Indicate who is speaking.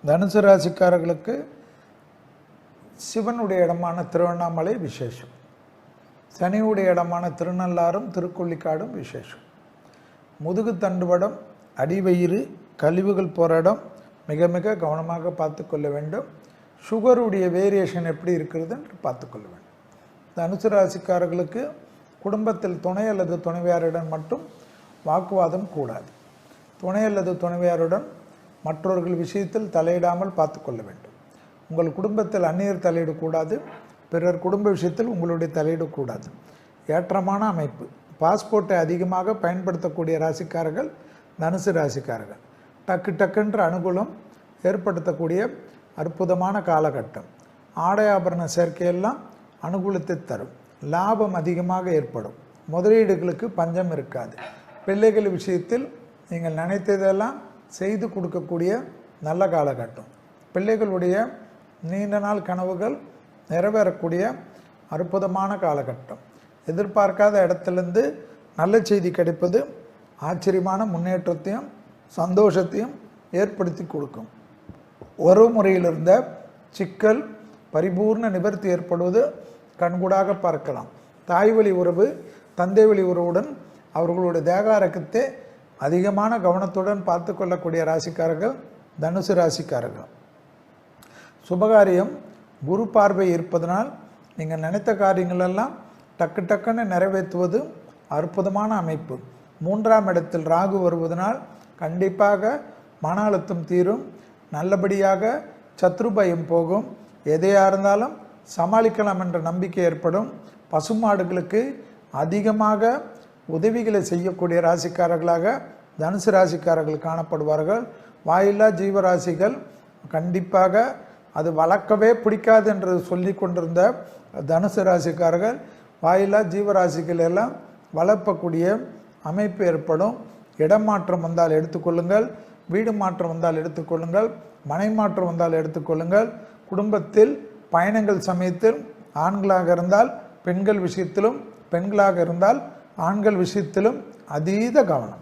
Speaker 1: தனுசு ராசிக்காரர்களுக்கு சிவனுடைய இடமான திருவண்ணாமலை விசேஷம், சனியுடைய இடமான திருநள்ளாறும் திருக்கொள்ளிக்காடும் விசேஷம். முதுகு தண்டுவடம், அடிவயிறு, கழிவுகள் போகிற இடம் மிக மிக கவனமாக பார்த்து கொள்ள வேண்டும். சுகருடைய வேரியேஷன் எப்படி இருக்கிறது என்று பார்த்துக்கொள்ள வேண்டும். தனுசு ராசிக்காரர்களுக்கு குடும்பத்தில் துணை அல்லது துணைவியாருடன் மட்டும் வாக்குவாதம் கூடாது. துணை அல்லது துணைவியாருடன் மற்றவர்கள் விஷயத்தில் தலையிடாமல் பார்த்து கொள்ள வேண்டும். உங்கள் குடும்பத்தில் அந்நியர் தலையிடக்கூடாது, பிறர் குடும்ப விஷயத்தில் உங்களுடைய தலையிடக்கூடாது. ஏற்றமான அமைப்பு. பாஸ்போர்ட்டை அதிகமாக பயன்படுத்தக்கூடிய ராசிக்காரர்கள் தனுசு ராசிக்காரர்கள். டக்கு டக்குன்ற அனுகூலம் ஏற்படுத்தக்கூடிய அற்புதமான காலகட்டம். ஆடை ஆபரண சேர்க்கையெல்லாம் அனுகூலத்தை தரும். லாபம் அதிகமாக ஏற்படும். முதலீடுகளுக்கு பஞ்சம் இருக்காது. பிள்ளைகள் விஷயத்தில் நீங்கள் நினைத்ததெல்லாம் செய்து கொடுக்கக்கூடிய நல்ல காலகட்டம். பிள்ளைகளுடைய நீண்ட நாள் கனவுகள் நிறைவேறக்கூடிய அற்புதமான காலகட்டம். எதிர்பார்க்காத இடத்துலேருந்து நல்ல செய்தி கிடைப்பது ஆச்சரியமான முன்னேற்றத்தையும் சந்தோஷத்தையும் ஏற்படுத்தி கொடுக்கும். உறவு முறையில் இருந்த சிக்கல் பரிபூர்ண நிவர்த்தி ஏற்படுவது கண்கூடாக பார்க்கலாம். தாய் வழி உறவு, தந்தை வழி உறவுடன் அவர்களுடைய தேக ஆரோக்கியத்தை அதிகமான கவனத்துடன் பார்த்து கொள்ளக்கூடிய ராசிக்காரர்கள் தனுசு ராசிக்காரர்கள். சுபகாரியம் குரு பார்வை இருப்பதனால் நீங்கள் நினைத்த காரியங்களெல்லாம் டக்கு டக்குன்னு நிறைவேற்றுவது அற்புதமான அமைப்பு. 3ஆம் இடத்தில் ராகு வருவதனால் கண்டிப்பாக மன அழுத்தம் தீரும். நல்லபடியாக சத்ருபயம் போகும். எதையாக இருந்தாலும் சமாளிக்கலாம் என்ற நம்பிக்கை ஏற்படும். பசுமாடுகளுக்கு அதிகமாக உதவிகளை செய்யக்கூடிய ராசிக்காரர்களாக தனுசு ராசிக்காரர்கள் காணப்படுவார்கள். வாயில்லா ஜீவராசிகள் கண்டிப்பாக அது வளர்க்கவே பிடிக்காது என்று சொல்லி கொண்டிருந்த தனுசு ராசிக்காரர்கள் வாயில்லா ஜீவராசிகள் எல்லாம் வளர்ப்பக்கூடிய அமைப்பு ஏற்படும். இடம் மாற்றம் வந்தால் எடுத்துக்கொள்ளுங்கள், வீடு மாற்றம் வந்தால் எடுத்துக்கொள்ளுங்கள், மனை மாற்றம் வந்தால் எடுத்துக்கொள்ளுங்கள். குடும்பத்தில் பயணங்கள் சமயத்தில் ஆண்களாக இருந்தால் பெண்கள் விஷயத்திலும், பெண்களாக இருந்தால் ஆண்கள் விஷயத்திலும் அதீத கவனம்.